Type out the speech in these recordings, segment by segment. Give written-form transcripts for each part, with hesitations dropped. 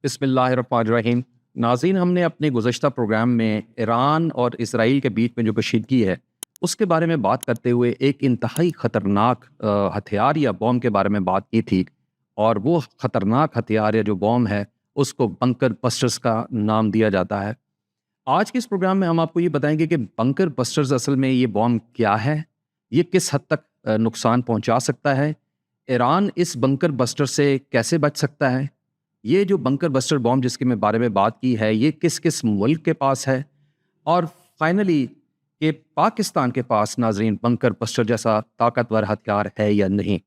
بسم اللہ الرحمن الرحیم۔ ناظرین، ہم نے اپنے گزشتہ پروگرام میں ایران اور اسرائیل کے بیچ میں جو کشیدگی ہے اس کے بارے میں بات کرتے ہوئے ایک انتہائی خطرناک ہتھیار یا بوم کے بارے میں بات کی تھی، اور وہ خطرناک ہتھیار یا جو بوم ہے اس کو بنکر بسٹرز کا نام دیا جاتا ہے۔ آج کے اس پروگرام میں ہم آپ کو یہ بتائیں گے کہ بنکر بسٹرز اصل میں یہ بوم کیا ہے، یہ کس حد تک نقصان پہنچا سکتا ہے، ایران اس بنکر بسٹر سے کیسے بچ سکتا ہے، یہ جو بنکر بسٹر بوم جس کے میں بارے میں بات کی ہے یہ کس کس ملک کے پاس ہے، اور فائنلی کہ پاکستان کے پاس ناظرین بنکر بسٹر جیسا طاقتور ہتھیار ہے یا نہیں۔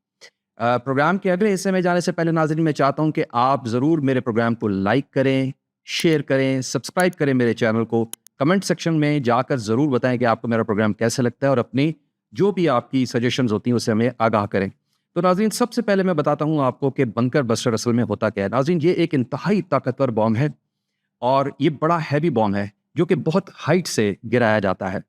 پروگرام کے اگلے حصے میں جانے سے پہلے ناظرین میں چاہتا ہوں کہ آپ ضرور میرے پروگرام کو لائک کریں، شیئر کریں، سبسکرائب کریں میرے چینل کو، کمنٹ سیکشن میں جا کر ضرور بتائیں کہ آپ کو میرا پروگرام کیسے لگتا ہے، اور اپنی جو بھی آپ کی سجیشنز ہوتی ہیں اسے ہمیں آگاہ کریں۔ تو ناظرین، سب سے پہلے میں بتاتا ہوں آپ کو کہ بنکر بسٹر اصل میں ہوتا کیا ہے۔ ناظرین، یہ ایک انتہائی طاقتور بوم ہے، اور یہ بڑا ہیوی بوم ہے جو کہ بہت ہائٹ سے گرایا جاتا ہے۔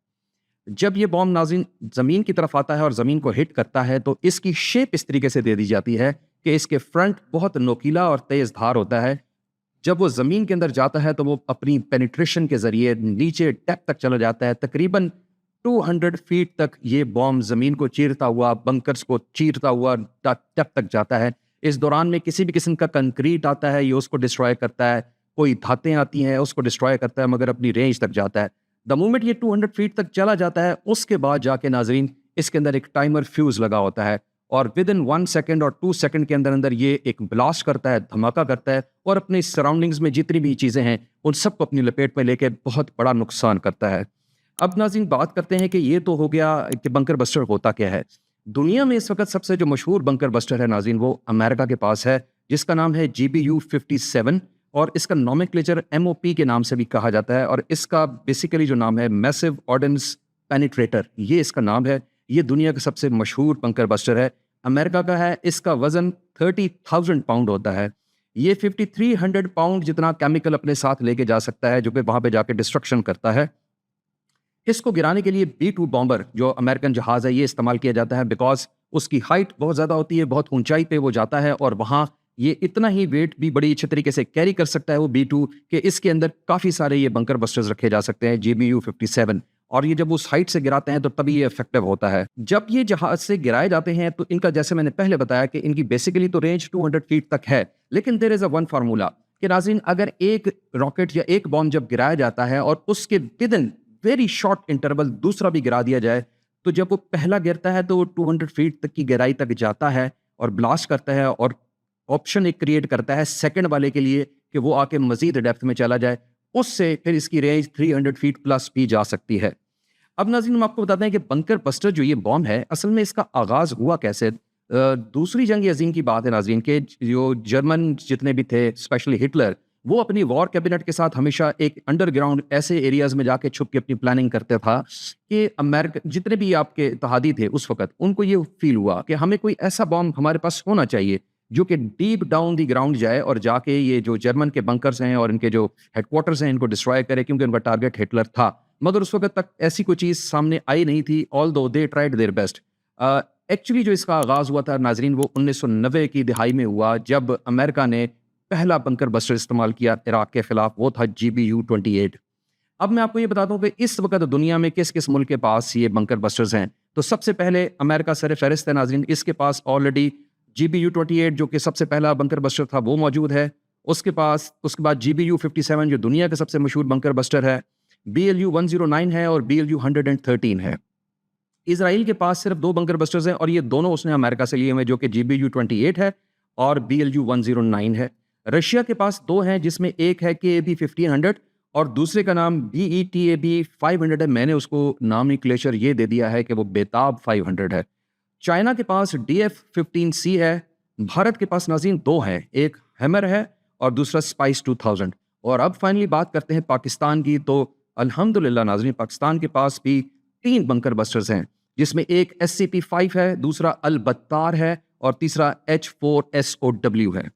جب یہ بوم ناظرین زمین کی طرف آتا ہے اور زمین کو ہٹ کرتا ہے تو اس کی شیپ اس طریقے سے دے دی جاتی ہے کہ اس کے فرنٹ بہت نوکیلا اور تیز دھار ہوتا ہے۔ جب وہ زمین کے اندر جاتا ہے تو وہ اپنی پینیٹریشن کے ذریعے نیچے ڈیپ تک چلا جاتا ہے، تقریباً 200 فیٹ تک یہ بوم زمین کو چیرتا ہوا، بنکرز کو چیرتا ہوا ڈیپ تک جاتا ہے۔ اس دوران میں کسی بھی قسم کا کنکریٹ آتا ہے یہ اس کو ڈسٹرائے کرتا ہے، کوئی دھاتیں آتی ہیں اس کو ڈسٹرائے کرتا ہے، مگر اپنی رینج تک جاتا ہے۔ دا مومنٹ یہ 200 فیٹ تک چلا جاتا ہے اس کے بعد جا کے ناظرین اس کے اندر ایک ٹائمر فیوز لگا ہوتا ہے، اور ود ان 1 سیکنڈ اور 2 سیکنڈ کے اندر اندر یہ ایک بلاسٹ کرتا ہے، دھماکہ کرتا ہے، اور اپنی سراؤنڈنگز میں جتنی بھی چیزیں ہیں ان سب کو اپنی لپیٹ میں لے کے بہت بڑا نقصان کرتا ہے۔ اب ناظرین بات کرتے ہیں کہ یہ تو ہو گیا کہ بنکر بسٹر ہوتا کیا ہے۔ دنیا میں اس وقت سب سے جو مشہور بنکر بسٹر ہے ناظرین وہ امریکہ کے پاس ہے، جس کا نام ہے GBU-57، اور اس کا نومنکلیچر MOP کے نام سے بھی کہا جاتا ہے، اور اس کا بیسیکلی جو نام ہے میسو آرڈنس پینیٹریٹر، یہ اس کا نام ہے۔ یہ دنیا کا سب سے مشہور بنکر بسٹر ہے، امریکہ کا ہے۔ اس کا وزن 30,000 پاؤنڈ ہوتا ہے۔ یہ 5300 پاؤنڈ جتنا کیمیکل اپنے ساتھ لے کے جا سکتا ہے جو کہ وہاں پہ جا کے ڈسٹرکشن کرتا ہے۔ اس کو گرانے کے لیے B-2 بامبر جو امریکن جہاز ہے یہ استعمال کیا جاتا ہے، بیکاز اس کی ہائٹ بہت زیادہ ہوتی ہے، بہت اونچائی پہ وہ جاتا ہے، اور وہاں یہ اتنا ہی ویٹ بھی بڑی اچھے طریقے سے کیری کر سکتا ہے وہ B-2 کہ اس کے اندر کافی سارے یہ بنکر بسٹرز رکھے جا سکتے ہیں GBU-57، اور یہ جب اس ہائٹ سے گراتے ہیں تو تبھی یہ افیکٹو ہوتا ہے۔ جب یہ جہاز سے گرائے جاتے ہیں تو ان کا جیسے میں نے پہلے بتایا کہ ان کی بیسیکلی تو رینج 200 فیٹ تک ہے، لیکن دیر از اے ون فارمولا کہ ناظرین اگر ایک راکٹ یا ایک بام جب گرایا جاتا ہے اور اس کے ودن ویری شارٹ انٹرول دوسرا بھی گرا دیا جائے، تو جب وہ پہلا گرتا ہے تو وہ 200 فیٹ تک کی گہرائی تک جاتا ہے اور بلاسٹ کرتا ہے، اور آپشن ایک کریٹ کرتا ہے سیکنڈ والے کے لیے کہ وہ آ کے مزید ڈیپتھ میں چلا جائے، اس سے پھر اس کی رینج 300 فیٹ پلس بھی جا سکتی ہے۔ اب ناظرین ہم آپ کو بتاتے ہیں کہ بنکر بسٹر جو یہ بوم ہے اصل میں اس کا آغاز ہوا کیسے۔ دوسری جنگ عظیم کی بات ہے ناظرین کہ جو جرمن جتنے بھی تھے اسپیشلی ہٹلر، وہ اپنی وار کیبنٹ کے ساتھ ہمیشہ ایک انڈر گراؤنڈ ایسے ایریاز میں جا کے چھپ کے اپنی پلاننگ کرتا تھا کہ امریکہ جتنے بھی آپ کے اتحادی تھے اس وقت ان کو یہ فیل ہوا کہ ہمیں کوئی ایسا بام ہمارے پاس ہونا چاہیے جو کہ ڈیپ ڈاؤن دی گراؤنڈ جائے اور جا کے یہ جو جرمن کے بنکرز ہیں اور ان کے جو ہیڈ کوارٹرز ہیں ان کو ڈسٹرائے کرے، کیونکہ ان کا ٹارگٹ ہٹلر تھا، مگر اس وقت تک ایسی کوئی چیز سامنے آئی نہیں تھی، although they tried their best. Actually جو اس کا آغاز ہوا تھا ناظرین وہ 1990 کی دہائی میں ہوا، جب امریکہ نے پہلا بنکر بسٹر استعمال کیا عراق کے خلاف، وہ تھا GBU-28۔ اب میں آپ کو یہ بتاتا ہوں کہ اس وقت دنیا میں کس کس ملک کے پاس یہ بنکر بسٹرز ہیں۔ تو سب سے پہلے امریکہ سر فہرست ہے ناظرین، اس کے پاس آلریڈی GBU-28 جو کہ سب سے پہلا بنکر بسٹر تھا وہ موجود ہے۔ اس کے بعد GBU-57 جو دنیا کا سب سے مشہور بنکر بسٹر ہے، BLU-109 ہے، اور BLU-113 ہے۔ اسرائیل کے پاس صرف 2 بنکر بسٹرز ہیں، اور یہ دونوں اس نے امریکہ سے لیے ہوئے جو کہ GBU-28 ہے اور BLU-109 ہے۔ رشیا کے پاس 2 ہیں جس میں ایک ہے KAB-1500 اور دوسرے کا نام BETAB-500 ہے، میں نے اس کو نامنکلیچر یہ دے دیا ہے کہ وہ بیتاب 500 ہے۔ چائنا کے پاس DF-15C ہے۔ بھارت کے پاس ناظرین 2 ہیں، ایک ہیمر ہے اور دوسرا اسپائس 2000۔ اور اب فائنلی بات کرتے ہیں پاکستان کی، تو الحمدللہ ناظرین پاکستان کے پاس بھی 3 بنکر بسٹرز ہیں، جس میں ایک SCP-5 ہے، دوسرا البتار ہے، اور تیسرا H4SOW ہے۔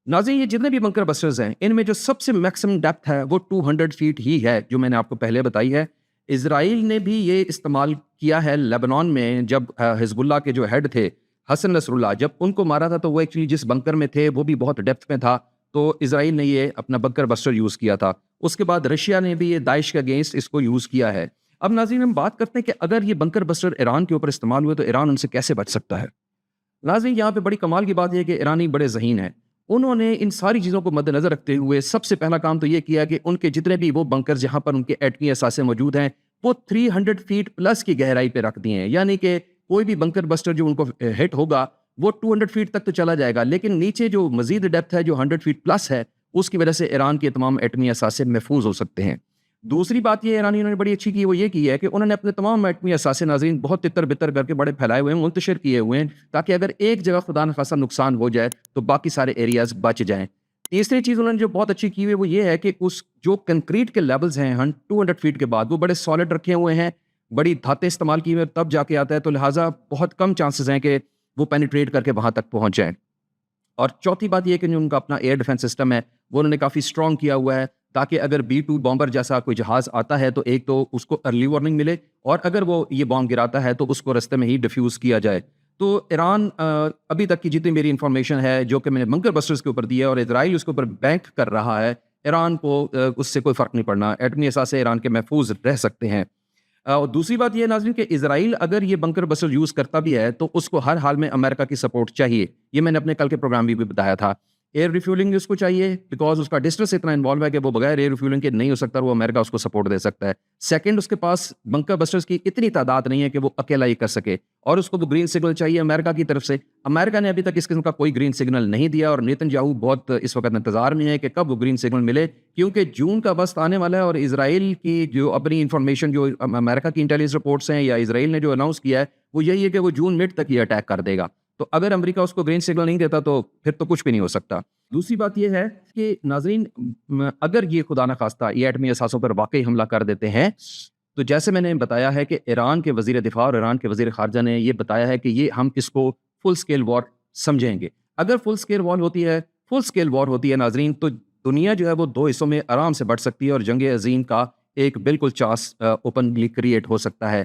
ناظرین یہ جتنے بھی بنکر بسٹرز ہیں ان میں جو سب سے میکسیمم ڈیپتھ ہے وہ 200 فیٹ ہی ہے، جو میں نے آپ کو پہلے بتائی ہے۔ اسرائیل نے بھی یہ استعمال کیا ہے لیبنان میں، جب حزب اللہ کے جو ہیڈ تھے حسن نصر اللہ، جب ان کو مارا تھا تو وہ ایکچولی جس بنکر میں تھے وہ بھی بہت ڈیپتھ میں تھا، تو اسرائیل نے یہ اپنا بنکر بسٹر یوز کیا تھا. اس کے بعد رشیا نے بھی یہ داعش کے اگینسٹ اس کو یوز کیا ہے. اب ناظرین ہم بات کرتے ہیں کہ اگر یہ بنکر بسٹر ایران کے اوپر استعمال ہوئے تو ایران ان سے کیسے بچ سکتا ہے. ناظرین یہاں پہ بڑی کمال کی بات یہ ہے کہ ایرانی بڑے ذہین ہیں. انہوں نے ان ساری چیزوں کو مد نظر رکھتے ہوئے سب سے پہلا کام تو یہ کیا کہ ان کے جتنے بھی وہ بنکر جہاں پر ان کے ایٹمی اثاثے موجود ہیں وہ 300 فیٹ پلس کی گہرائی پہ رکھ دیے ہیں. یعنی کہ کوئی بھی بنکر بسٹر جو ان کو ہٹ ہوگا وہ 200 فیٹ تک تو چلا جائے گا، لیکن نیچے جو مزید ڈیپتھ ہے جو 100 فیٹ پلس ہے اس کی وجہ سے ایران کے تمام ایٹمی اثاثے محفوظ ہو سکتے ہیں. دوسری بات یہ ایرانیوں نے بڑی اچھی کی وہ یہ کی ہے کہ انہوں نے اپنے تمام ایٹمی اثاثے ناظرین بہت تتر بتر کر کے بڑے پھیلائے ہوئے ہیں، منتشر کیے ہوئے ہیں، تاکہ اگر ایک جگہ خدا نخواستہ نقصان ہو جائے تو باقی سارے ایریاز بچ جائیں. تیسری چیز انہوں نے جو بہت اچھی کی ہوئی ہے وہ یہ ہے کہ اس جو کنکریٹ کے لیولز ہیں 200 فیٹ کے بعد وہ بڑے سالڈ رکھے ہوئے ہیں، بڑی دھاتیں استعمال کی ہوئی تب جا کے آتا ہے، تو لہٰذا بہت کم چانسز ہیں کہ وہ پینیٹریٹ کر کے وہاں تک پہنچ جائیں. اور چوتھی بات یہ کہ جو ان کا اپنا ایئر ڈیفنس سسٹم ہے وہ انہوں نے کافی اسٹرانگ کیا ہوا ہے، تاکہ اگر B-2 بامبر جیسا کوئی جہاز آتا ہے تو ایک تو اس کو ارلی وارننگ ملے، اور اگر وہ یہ بام گراتا ہے تو اس کو رستے میں ہی ڈیفیوز کیا جائے. تو ایران ابھی تک کی جتنی میری انفارمیشن ہے جو کہ میں نے بنکر بسٹرز کے اوپر دی ہے اور اسرائیل اس کے اوپر بینک کر رہا ہے، ایران کو اس سے کوئی فرق نہیں پڑنا، ایٹمی اثاثے ایران کے محفوظ رہ سکتے ہیں. اور دوسری بات یہ ناظرین کہ اسرائیل اگر یہ بنکر بسٹر یوز کرتا بھی ہے تو اس کو ہر حال میں امریکہ کی سپورٹ چاہیے. یہ میں نے اپنے کل کے پروگرام بھی بتایا تھا. ایئر ریفیولنگ اس کو چاہیے بیکاز اس کا ڈسٹنس اتنا انوالو ہے کہ وہ بغیر ایئر ریفیولنگ کے نہیں ہو سکتا، وہ امریکہ اس کو سپورٹ دے سکتا ہے. سیکنڈ، اس کے پاس بنکر بسٹرز کی اتنی تعداد نہیں ہے کہ وہ اکیلا یہ کر سکے، اور اس کو وہ گرین سگنل چاہیے امریکہ کی طرف سے. امریکہ نے ابھی تک اس قسم کا کوئی گرین سگنل نہیں دیا، اور نیتن یاہو بہت اس وقت انتظار میں ہے کہ کب وہ گرین سگنل ملے، کیونکہ جون کا وقت آنے والا ہے اور اسرائیل کی جو اپنی انفارمیشن جو امریکہ کی انٹیلیجنس رپورٹس ہیں یا اسرائیل نے جو اناؤنس کیا ہے وہ یہی ہے کہ وہ جون مڈ تک یہ اٹیک کر دے گا. تو اگر امریکہ اس کو گرین سگنل نہیں دیتا تو پھر تو کچھ بھی نہیں ہو سکتا. دوسری بات یہ ہے کہ ناظرین اگر یہ خدا نخواستہ یہ ایٹمی اثاثوں پر واقعی حملہ کر دیتے ہیں تو جیسے میں نے بتایا ہے کہ ایران کے وزیر دفاع اور ایران کے وزیر خارجہ نے یہ بتایا ہے کہ یہ ہم اس کو فل سکیل وار سمجھیں گے. اگر فل سکیل وار ہوتی ہے ناظرین تو دنیا جو ہے وہ دو حصوں میں آرام سے بٹ سکتی ہے اور جنگ عظیم کا ایک بالکل چانس اوپنلی کریٹ ہو سکتا ہے.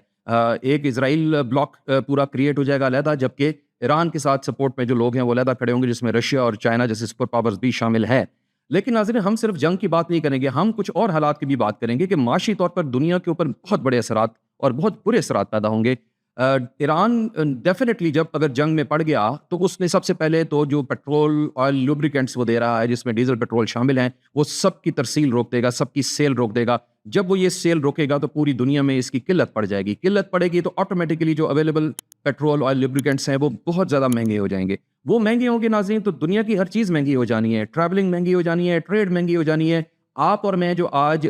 ایک اسرائیل بلاک پورا کریٹ ہو جائے گا علیحدہ، جبکہ ایران کے ساتھ سپورٹ میں جو لوگ ہیں وہ علیحدہ کھڑے ہوں گے، جس میں رشیا اور چائنا جیسے سپر پاورز بھی شامل ہیں. لیکن ناظرین ہم صرف جنگ کی بات نہیں کریں گے، ہم کچھ اور حالات کی بھی بات کریں گے کہ معاشی طور پر دنیا کے اوپر بہت بڑے اثرات اور بہت برے اثرات پیدا ہوں گے. ایران ڈیفینیٹلی جب اگر جنگ میں پڑ گیا تو اس نے سب سے پہلے تو جو پیٹرول آئل لوبریکینٹس وہ دے رہا ہے جس میں ڈیزل پیٹرول شامل ہیں وہ سب کی ترسیل روک دے گا، سب کی سیل روک دے گا. جب وہ یہ سیل روکے گا تو پوری دنیا میں اس کی قلت پڑ جائے گی. قلت پڑے گی تو آٹومیٹکلی جو اویلیبل پیٹرول آئل لوبریکینٹس ہیں وہ بہت زیادہ مہنگے ہو جائیں گے. وہ مہنگے ہوں گے ناظرین تو دنیا کی ہر چیز مہنگی ہو جانی ہے، ٹریولنگ مہنگی ہو جانی ہے، ٹریڈ مہنگی ہو جانی ہے. آپ اور میں جو آج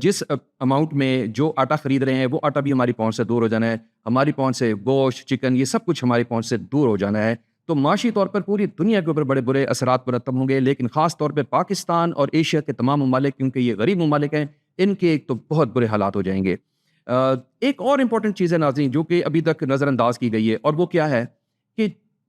جس اماؤنٹ میں جو آٹا خرید رہے ہیں وہ آٹا بھی ہماری پہنچ سے دور ہو جانا ہے، ہماری پہنچ سے گوشت، چکن، یہ سب کچھ ہماری پہنچ سے دور ہو جانا ہے. تو معاشی طور پر پوری دنیا کے اوپر بڑے برے اثرات مرتب ہوں گے، لیکن خاص طور پہ پاکستان اور ایشیا کے تمام ممالک، کیونکہ یہ غریب ممالک ہیں، ان کے ایک تو بہت برے حالات ہو جائیں گے. ایک اور امپورٹنٹ چیز ہے ناظرین جو کہ ابھی تک نظر انداز کی گئی ہے، اور وہ کیا ہے کہ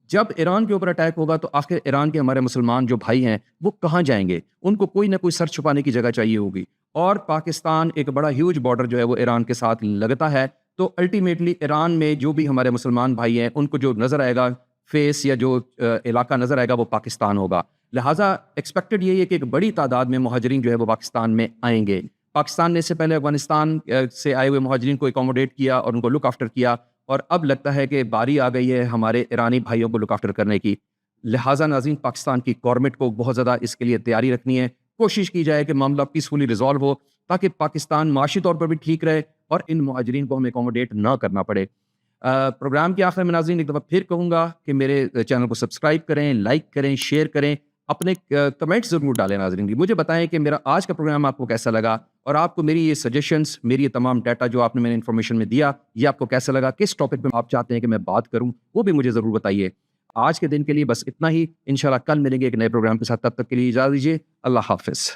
جب ایران کے اوپر اٹیک ہوگا تو آخر ایران کے ہمارے مسلمان جو بھائی ہیں وہ کہاں جائیں گے؟ ان کو کوئی نہ کوئی سر چھپانے کی جگہ چاہیے ہوگی، اور پاکستان ایک بڑا ہیوج بارڈر جو ہے وہ ایران کے ساتھ لگتا ہے. تو الٹیمیٹلی ایران میں جو بھی ہمارے مسلمان بھائی ہیں ان کو جو نظر آئے گا فیس یا جو علاقہ نظر آئے گا وہ پاکستان ہوگا. لہٰذا ایکسپیکٹڈ یہی ہے کہ ایک بڑی تعداد میں مہاجرین جو ہے وہ پاکستان میں آئیں گے. پاکستان نے اس سے پہلے افغانستان سے آئے ہوئے مہاجرین کو اکوموڈیٹ کیا اور ان کو لک آفٹر کیا، اور اب لگتا ہے کہ باری آ گئی ہے ہمارے ایرانی بھائیوں کو لک آفٹر کرنے کی. لہٰذا ناظرین پاکستان کی گورنمنٹ کو بہت زیادہ اس کے لیے تیاری رکھنی ہے، کوشش کی جائے کہ معاملہ پیسفلی ریزالو ہو تاکہ پاکستان معاشی طور پر بھی ٹھیک رہے اور ان مہاجرین کو ہمیں اکوموڈیٹ نہ کرنا پڑے. پروگرام کے آخر میں ناظرین ایک دفعہ پھر کہوں گا کہ میرے چینل کو سبسکرائب کریں، لائک کریں، شیئر کریں، اپنے کمنٹ ضرور ڈالیں. ناظرین مجھے بتائیں کہ میرا آج کا پروگرام آپ کو کیسا لگا، اور آپ کو میری یہ سجیشنز، میری یہ تمام ڈیٹا جو آپ نے میرے انفارمیشن میں دیا، یہ آپ کو کیسا لگا، کس ٹاپک پہ آپ چاہتے ہیں کہ میں بات کروں، وہ بھی مجھے ضرور بتائیے. آج کے دن کے لیے بس اتنا ہی، انشاءاللہ کل ملیں گے ایک نئے پروگرام کے ساتھ. تب تک کے لیے اجازت دیجیے. اللہ حافظ.